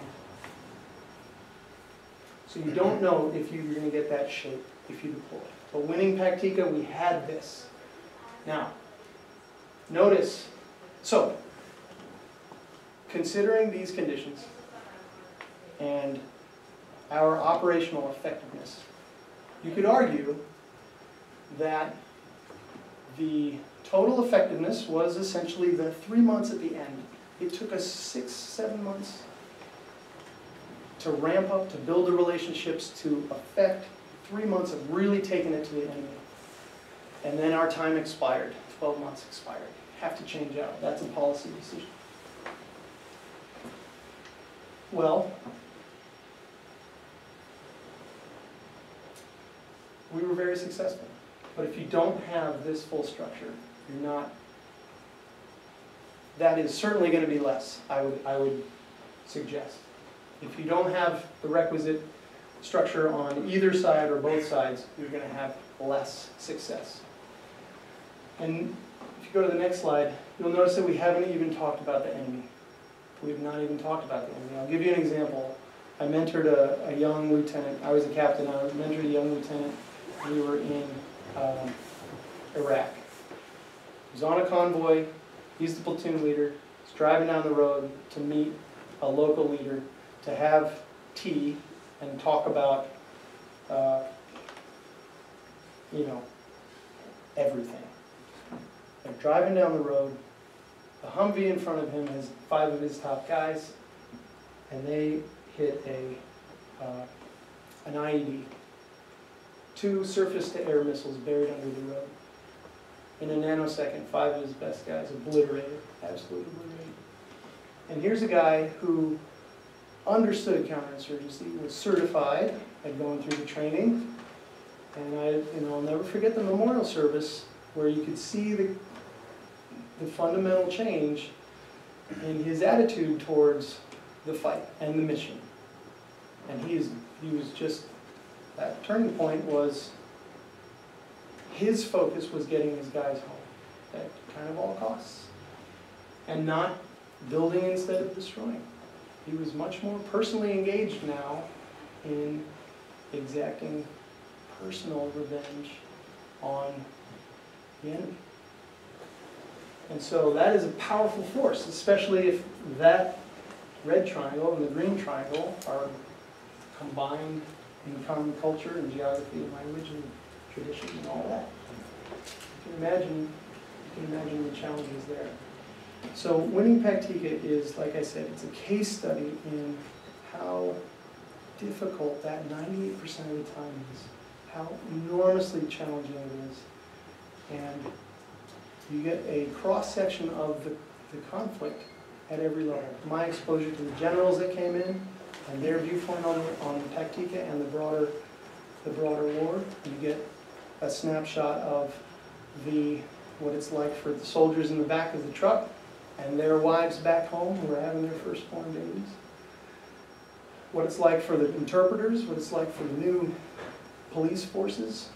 So you don't know if you're going to get that shape if you deploy. But winning Paktika, we had this. Now, notice, so, considering these conditions and our operational effectiveness, You could argue that the total effectiveness was essentially the 3 months at the end. It took us 6, 7 months to ramp up, to build the relationships, to affect 3 months of really taking it to the enemy. And then our time expired, 12 months expired. Have to change out. That's a policy decision. Well, we were very successful. But if you don't have this full structure, you're not, that is certainly going to be less, I would suggest. If you don't have the requisite structure on either side or both sides, you're going to have less success. And if you go to the next slide, you'll notice that we haven't even talked about the enemy. We have not even talked about the enemy. I'll give you an example. I mentored a young lieutenant. I was a captain. I mentored a young lieutenant. We were in Iraq. He was on a convoy. He's the platoon leader. He's driving down the road to meet a local leader to have tea and talk about, everything. They're driving down the road. The Humvee in front of him has 5 of his top guys, and they hit an IED. 2 surface-to-air missiles buried under the road. In a nanosecond, 5 of his best guys obliterated, absolutely obliterated. And here's a guy who understood counterinsurgency, was certified, had gone through the training, and I'll never forget the memorial service where you could see the fundamental change in his attitude towards the fight and the mission. And he was just, that turning point was, his focus was getting his guys home at kind of all costs. And not building instead of destroying. He was much more personally engaged now in exacting personal revenge on the enemy. And so that is a powerful force, especially if that red triangle and the green triangle are combined in common culture and geography and language and tradition and all that. You can imagine the challenges there. So winning Paktika is, like I said, it's a case study in how difficult that 98% of the time is, how enormously challenging it is. And you get a cross-section of the conflict at every level. My exposure to the generals that came in and their viewpoint on Paktika and the broader war, you get a snapshot of what it's like for the soldiers in the back of the truck and their wives back home who are having their firstborn babies. What it's like for the interpreters, what it's like for the new police forces,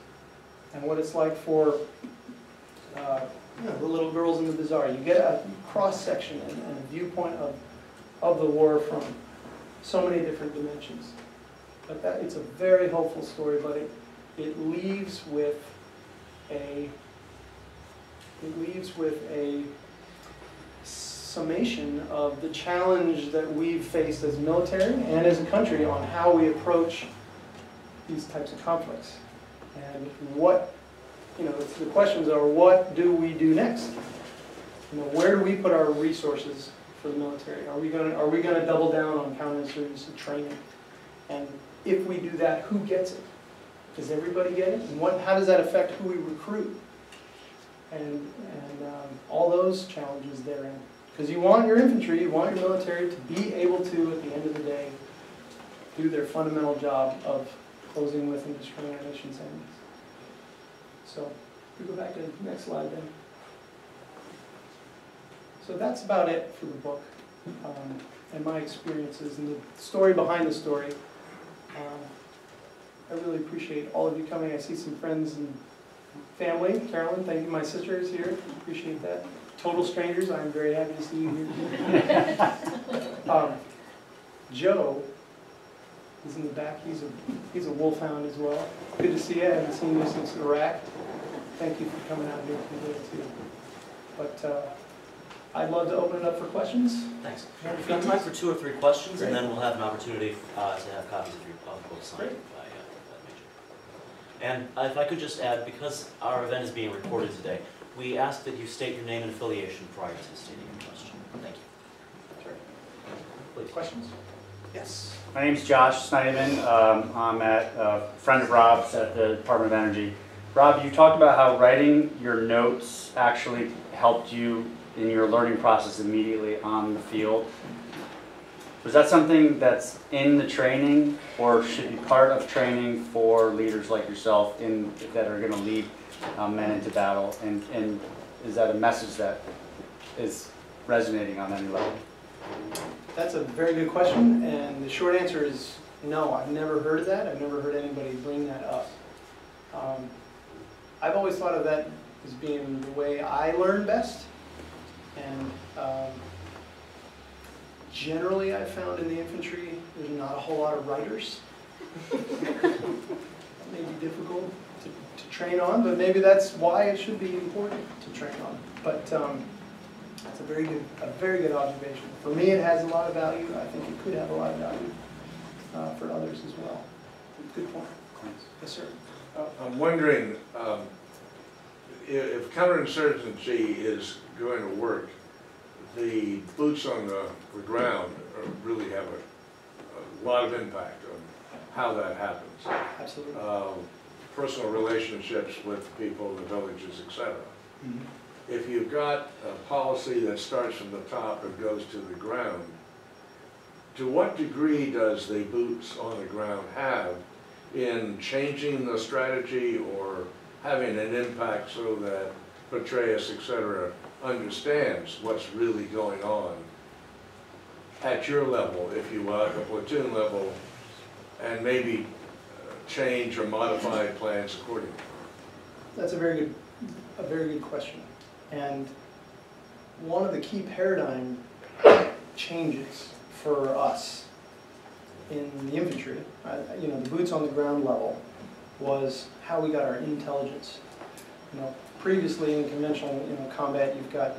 and what it's like for the little girls in the bazaar. You get a cross-section and a viewpoint of the war from so many different dimensions. But it's a very hopeful story, but it leaves with a summation of the challenge that we've faced as military and as a country on how we approach these types of conflicts. And what, the questions are, what do we do next? Where do we put our resources for the military? Are we going to double down on counterinsurgency training? And if we do that, who gets it? Does everybody get it? And how does that affect who we recruit? And all those challenges therein. Because you want your infantry, you want your military to be able to, at the end of the day, do their fundamental job of closing with and destroying our nation's enemies. So, we go back to the next slide then. So that's about it for the book and my experiences and the story behind the story. I really appreciate all of you coming. I see some friends and family. Carolyn, thank you. My sister is here. Appreciate that. Total strangers, I'm very happy to see you here. Joe is in the back. He's a wolfhound as well. Good to see you. I haven't seen you since Iraq. Thank you for coming out here today too. But I'd love to open it up for questions. Thanks. We've got time for 2 or 3 questions, and then we'll have an opportunity to have copies of your books signed by that major. And if I could just add, because our event is being recorded today, we ask that you state your name and affiliation prior to stating your question. Thank you. Sure. Please. Questions? Yes. My name's Josh Snyderman. I'm a friend of Rob's at the Department of Energy. Rob, you talked about how writing your notes actually helped you in your learning process immediately on the field. Was that something that's in the training or should be part of training for leaders like yourself that are going to lead men into battle? And is that a message that is resonating on any level? That's a very good question, and the short answer is no. I've never heard of that. I've never heard anybody bring that up. I've always thought of that as being the way I learn best, and generally I've found in the infantry there's not a whole lot of writers. That may be difficult to train on, but maybe that's why it should be important to train on. But that's a very good observation. For me, it has a lot of value. I think it could have a lot of value for others as well. Good point. Thanks. Yes, sir. I'm wondering if counterinsurgency is going to work, the boots on the ground really have a lot of impact on how that happens. Absolutely. Personal relationships with people in the villages, etc. Mm-hmm. If you've got a policy that starts from the top and goes to the ground, to what degree does the boots on the ground have in changing the strategy or having an impact so that Petraeus, etc., understands what's really going on at your level, if you will, at the platoon level, and maybe change or modify plans accordingly? That's a very good question. And one of the key paradigm changes for us in the infantry, the boots on the ground level, was how we got our intelligence. Previously in conventional combat, you've got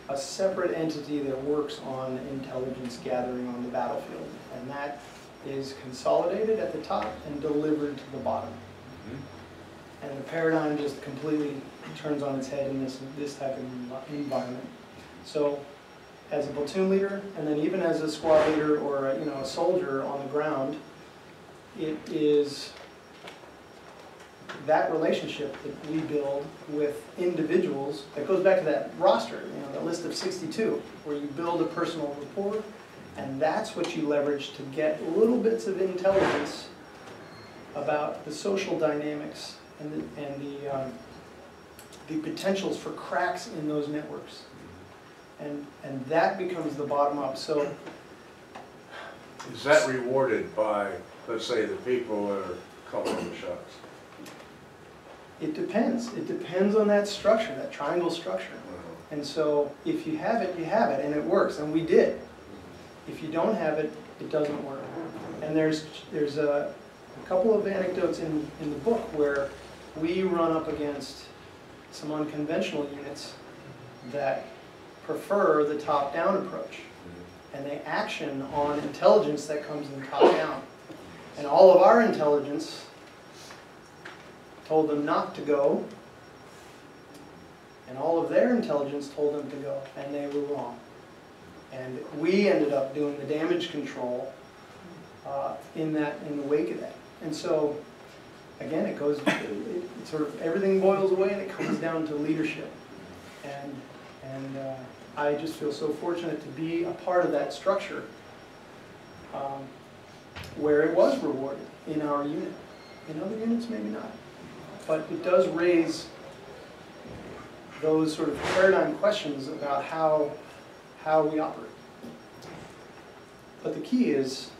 a separate entity that works on intelligence gathering on the battlefield, and that is consolidated at the top and delivered to the bottom. Mm-hmm. And the paradigm just completely turns on its head in this type of environment. So, as a platoon leader, and then even as a squad leader or a soldier on the ground, it is that relationship that we build with individuals that goes back to that roster, the list of 62, where you build a personal rapport, and that's what you leverage to get little bits of intelligence about the social dynamics and the potentials for cracks in those networks. And that becomes the bottom up. So, is that rewarded by, let's say, the people that are calling the shots? It depends. It depends on that structure, that triangle structure. And so if you have it, you have it, and it works, and we did. If you don't have it, it doesn't work. And there's a couple of anecdotes in the book where we run up against some unconventional units that prefer the top-down approach. And they action on intelligence that comes in top-down. And all of our intelligence told them not to go, and all of their intelligence told them to go, and they were wrong. And we ended up doing the damage control in the wake of that. And so, again, it sort of everything boils away, and it comes down to leadership. And I just feel so fortunate to be a part of that structure where it was rewarded in our unit. In other units, maybe not. But it does raise those sort of paradigm questions about how we operate. But the key is,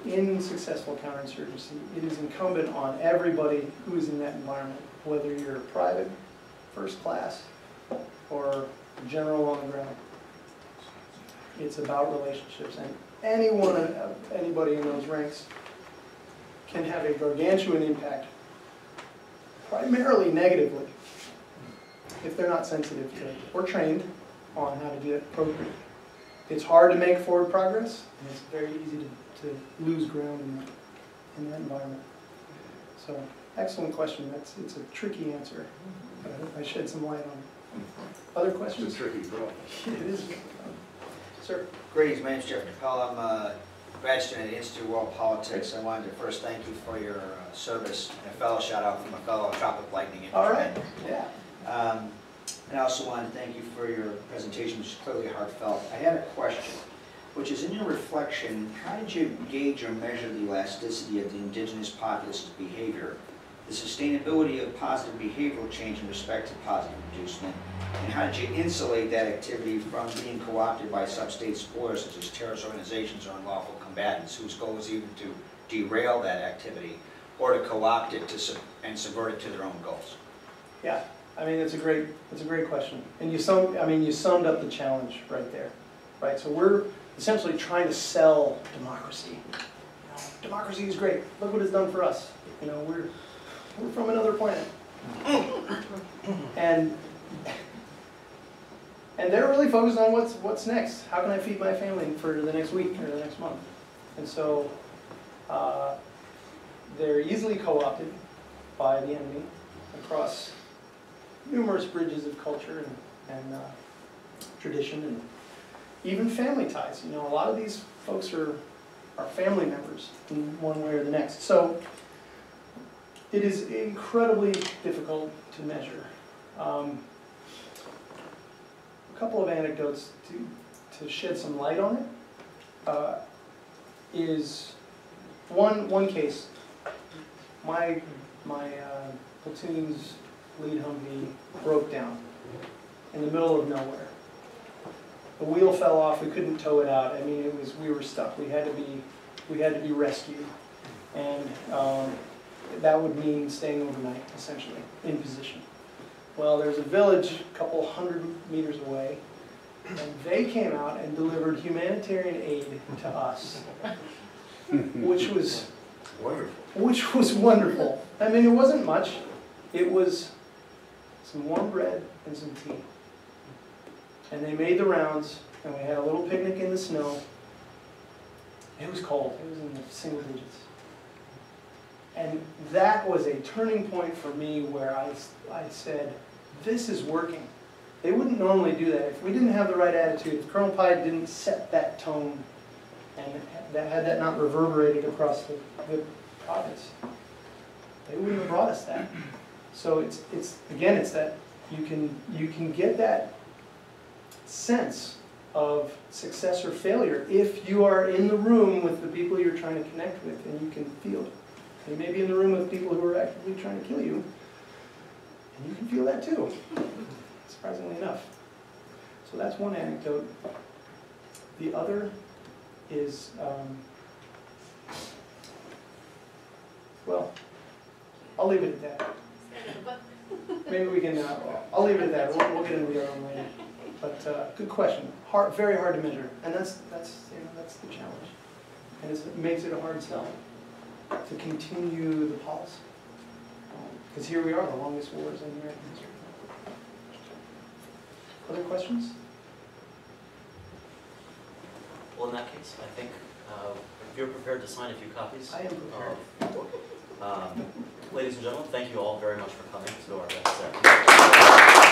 in successful counterinsurgency, it is incumbent on everybody who is in that environment, whether you're a private, first class, or general on the ground. It's about relationships, and anybody in those ranks can have a gargantuan impact, primarily negatively, if they're not sensitive to it or trained on how to do it appropriately. It's hard to make forward progress, and it's very easy to lose ground in that environment. So, excellent question. It's a tricky answer. I shed some light on it. Other It's questions? a tricky problem. It is. Sir? Greetings, my name is Jeff Capella. I'm a grad student at the Institute of World Politics. I wanted to first thank you for your service and a fellow shout out from a fellow Tropic Lightning All right. infantryman. Yeah. And I also wanted to thank you for your presentation, which is clearly heartfelt. I had a question, which is, in your reflection, how did you gauge or measure the elasticity of the indigenous populace's behavior, the sustainability of positive behavioral change in respect to positive inducement, and how did you insulate that activity from being co-opted by sub-state spoilers such as terrorist organizations or unlawful combatants whose goal is either to derail that activity or to co-opt it and subvert it to their own goals? Yeah. I mean, it's a great question. And you summed up the challenge right there. Right? So we're essentially trying to sell democracy. Democracy is great. Look what it's done for us. We're from another planet. And they're really focused on what's next. How can I feed my family for the next week or the next month? And so they're easily co-opted by the enemy across numerous bridges of culture and tradition and even family ties. A lot of these folks are family members in one way or the next. So it is incredibly difficult to measure. A couple of anecdotes to shed some light on it is one case. My platoon's lead Humvee broke down in the middle of nowhere. The wheel fell off. We couldn't tow it out. I mean, we were stuck. We had to be rescued, and that would mean staying overnight, essentially, in position. Well, there's a village a couple hundred meters away, and they came out and delivered humanitarian aid to us, which was wonderful. I mean, it wasn't much. It was some warm bread and some tea. And they made the rounds, and we had a little picnic in the snow. It was cold. It was in the single digits. And that was a turning point for me where I said, this is working. They wouldn't normally do that. If we didn't have the right attitude, if Colonel Piatt didn't set that tone, and had that not reverberated across the province, they wouldn't have brought us that. So it's that you can get that sense of success or failure if you are in the room with the people you're trying to connect with, and you can feel it. You may be in the room with people who are actively trying to kill you, and you can feel that too, surprisingly enough. So that's one anecdote. The other is, well, I'll leave it at that. Maybe we can, I'll leave it at that. We'll get into the other one later. But good question. Very hard to measure, and that's the challenge. And it makes it a hard sell to continue the policy. Because here we are, the longest wars in American history. Other questions? Well, in that case, I think if you're prepared to sign a few copies. I am prepared. Ladies and gentlemen, thank you all very much for coming to our best set.